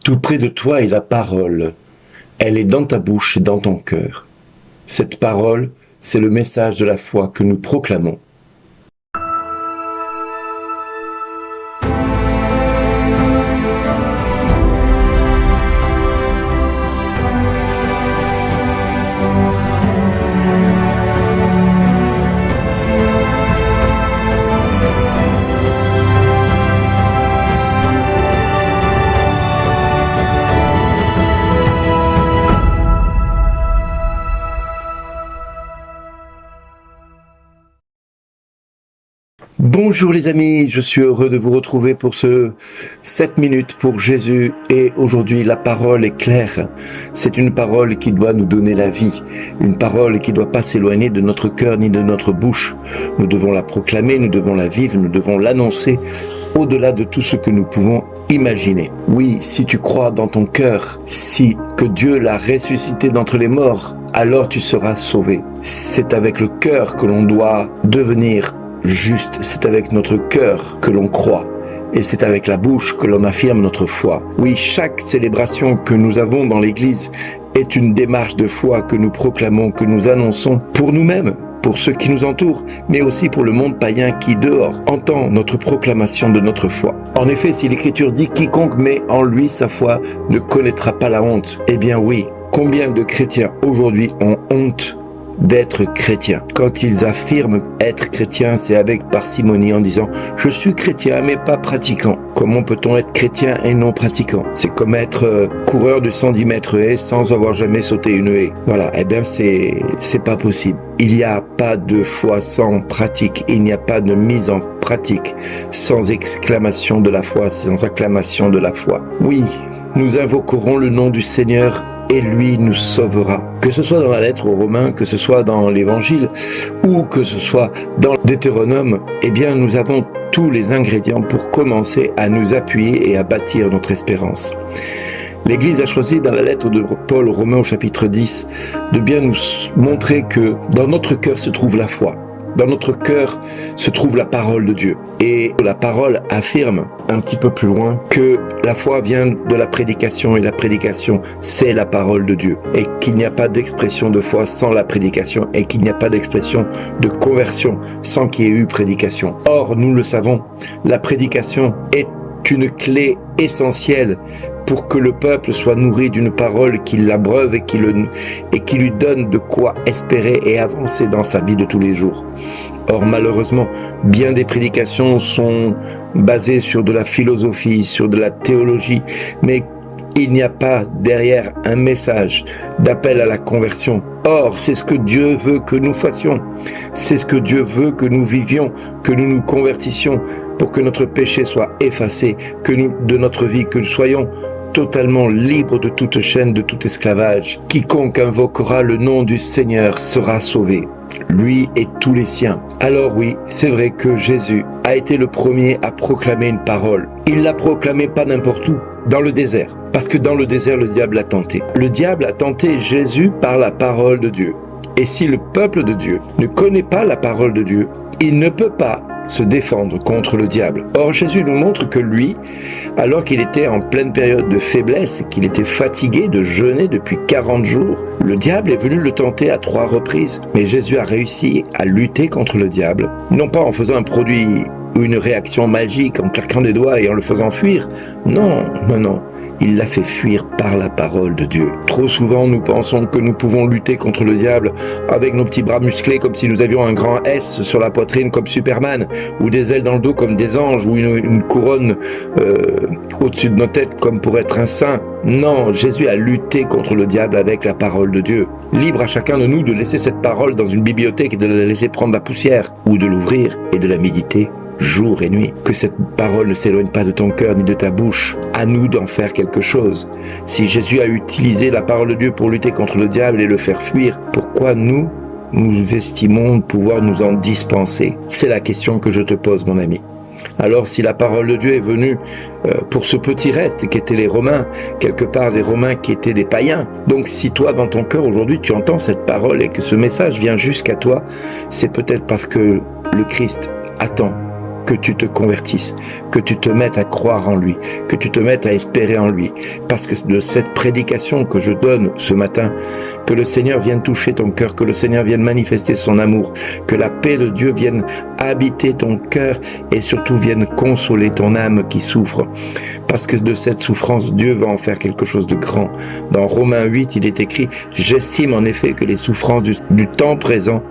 Tout près de toi est la parole. Elle est dans ta bouche et dans ton cœur. Cette parole, c'est le message de la foi que nous proclamons. Bonjour les amis, je suis heureux de vous retrouver pour ce 7 minutes pour Jésus et aujourd'hui la parole est claire. C'est une parole qui doit nous donner la vie, une parole qui ne doit pas s'éloigner de notre cœur ni de notre bouche. Nous devons la proclamer, nous devons la vivre, nous devons l'annoncer au-delà de tout ce que nous pouvons imaginer. Oui, si tu crois dans ton cœur, si que Dieu l'a ressuscité d'entre les morts, alors tu seras sauvé. C'est avec le cœur que l'on doit devenir juste, c'est avec notre cœur que l'on croit et c'est avec la bouche que l'on affirme notre foi. Oui, chaque célébration que nous avons dans l'Église est une démarche de foi que nous proclamons, que nous annonçons pour nous-mêmes, pour ceux qui nous entourent, mais aussi pour le monde païen qui dehors entend notre proclamation de notre foi. En effet, si l'Écriture dit « quiconque met en lui sa foi ne connaîtra pas la honte », eh bien oui, combien de chrétiens aujourd'hui ont honte d'être chrétien. Quand ils affirment être chrétien, c'est avec parcimonie en disant « je suis chrétien mais pas pratiquant ». Comment peut-on être chrétien et non pratiquant? C'est comme être coureur de 110 mètres haies sans avoir jamais sauté une haie. Voilà, eh bien c'est pas possible. Il n'y a pas de foi sans pratique, il n'y a pas de mise en pratique sans exclamation de la foi, sans acclamation de la foi. Oui, nous invoquerons le nom du Seigneur et lui nous sauvera. Que ce soit dans la lettre aux Romains, que ce soit dans l'Évangile, ou que ce soit dans Deutéronome, eh bien nous avons tous les ingrédients pour commencer à nous appuyer et à bâtir notre espérance. L'Église a choisi dans la lettre de Paul aux Romains au chapitre 10 de bien nous montrer que dans notre cœur se trouve la foi. Dans notre cœur se trouve la parole de Dieu. Et la parole affirme un petit peu plus loin que la foi vient de la prédication et la prédication, c'est la parole de Dieu. Et qu'il n'y a pas d'expression de foi sans la prédication et qu'il n'y a pas d'expression de conversion sans qu'il y ait eu prédication. Or, nous le savons, la prédication est une clé essentielle pour que le peuple soit nourri d'une parole qui l'abreuve et qui lui donne de quoi espérer et avancer dans sa vie de tous les jours. Or, malheureusement, bien des prédications sont basées sur de la philosophie, sur de la théologie, mais il n'y a pas derrière un message d'appel à la conversion. Or, c'est ce que Dieu veut que nous fassions. C'est ce que Dieu veut que nous vivions, que nous nous convertissions pour que notre péché soit effacé, que nous, de notre vie, que nous soyons totalement libres de toute chaîne, de tout esclavage. Quiconque invoquera le nom du Seigneur sera sauvé, lui et tous les siens. Alors oui, c'est vrai que Jésus a été le premier à proclamer une parole. Il l'a proclamée pas n'importe où, dans le désert. Parce que dans le désert, le diable a tenté. Le diable a tenté Jésus par la parole de Dieu. Et si le peuple de Dieu ne connaît pas la parole de Dieu, il ne peut pas se défendre contre le diable. Or, Jésus nous montre que lui, alors qu'il était en pleine période de faiblesse, qu'il était fatigué de jeûner depuis 40 jours, le diable est venu le tenter à 3 reprises. Mais Jésus a réussi à lutter contre le diable, non pas en faisant un produit ou une réaction magique, en claquant des doigts et en le faisant fuir. Non, non, non. Il l'a fait fuir par la parole de Dieu. Trop souvent, nous pensons que nous pouvons lutter contre le diable avec nos petits bras musclés comme si nous avions un grand S sur la poitrine comme Superman, ou des ailes dans le dos comme des anges, ou une couronne au-dessus de nos têtes comme pour être un saint. Non, Jésus a lutté contre le diable avec la parole de Dieu. Libre à chacun de nous de laisser cette parole dans une bibliothèque et de la laisser prendre la poussière, ou de l'ouvrir et de la méditer jour et nuit. Que cette parole ne s'éloigne pas de ton cœur ni de ta bouche. À nous d'en faire quelque chose. Si Jésus a utilisé la parole de Dieu pour lutter contre le diable et le faire fuir, pourquoi nous estimons pouvoir nous en dispenser? C'est la question que je te pose, mon ami. Alors si la parole de Dieu est venue pour ce petit reste qu'étaient les Romains, quelque part des Romains qui étaient des païens, donc si toi dans ton cœur aujourd'hui tu entends cette parole et que ce message vient jusqu'à toi, c'est peut-être parce que le Christ attend que tu te convertisses, que tu te mettes à croire en lui, que tu te mettes à espérer en lui. Parce que de cette prédication que je donne ce matin, que le Seigneur vienne toucher ton cœur, que le Seigneur vienne manifester son amour, que la paix de Dieu vienne habiter ton cœur et surtout vienne consoler ton âme qui souffre. Parce que de cette souffrance, Dieu va en faire quelque chose de grand. Dans Romains 8, il est écrit « J'estime en effet que les souffrances du temps présent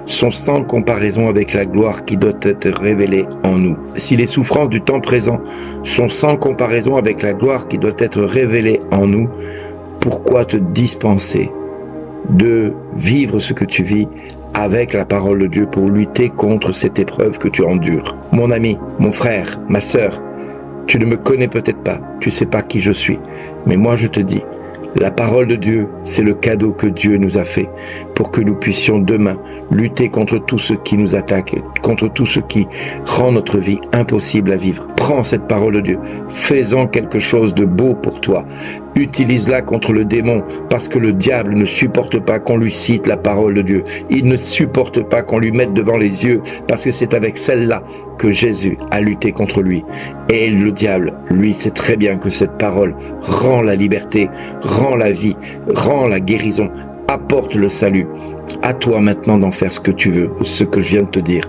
sont sans comparaison avec la gloire qui doit être révélée en nous. » Si les souffrances du temps présent sont sans comparaison avec la gloire qui doit être révélée en nous, pourquoi te dispenser de vivre ce que tu vis avec la parole de Dieu pour lutter contre cette épreuve que tu endures? Mon ami, mon frère, ma sœur, tu ne me connais peut-être pas, tu ne sais pas qui je suis, mais moi je te dis, la parole de Dieu, c'est le cadeau que Dieu nous a fait pour que nous puissions demain lutter contre tout ce qui nous attaque, contre tout ce qui rend notre vie impossible à vivre. Prends cette parole de Dieu, fais-en quelque chose de beau pour toi. Utilise-la contre le démon, parce que le diable ne supporte pas qu'on lui cite la parole de Dieu. Il ne supporte pas qu'on lui mette devant les yeux, parce que c'est avec celle-là que Jésus a lutté contre lui. Et le diable, lui, sait très bien que cette parole rend la liberté, rend la vie, rend la guérison, apporte le salut. À toi maintenant d'en faire ce que tu veux, ce que je viens de te dire.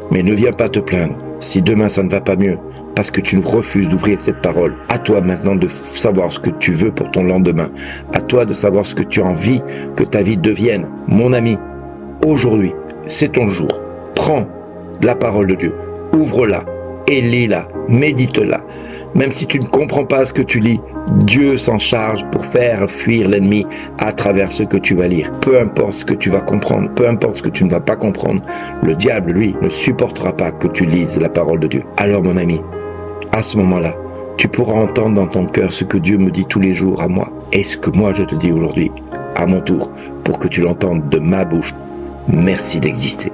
Mais ne viens pas te plaindre si demain ça ne va pas mieux, parce que tu refuses d'ouvrir cette parole. À toi maintenant de savoir ce que tu veux pour ton lendemain. À toi de savoir ce que tu as envie que ta vie devienne. Mon ami, aujourd'hui, c'est ton jour. Prends la parole de Dieu, ouvre-la et lis-la, médite-la. Même si tu ne comprends pas ce que tu lis, Dieu s'en charge pour faire fuir l'ennemi à travers ce que tu vas lire. Peu importe ce que tu vas comprendre, peu importe ce que tu ne vas pas comprendre, le diable, lui, ne supportera pas que tu lises la parole de Dieu. Alors mon ami, à ce moment-là, tu pourras entendre dans ton cœur ce que Dieu me dit tous les jours à moi, et ce que moi je te dis aujourd'hui, à mon tour, pour que tu l'entendes de ma bouche. Merci d'exister.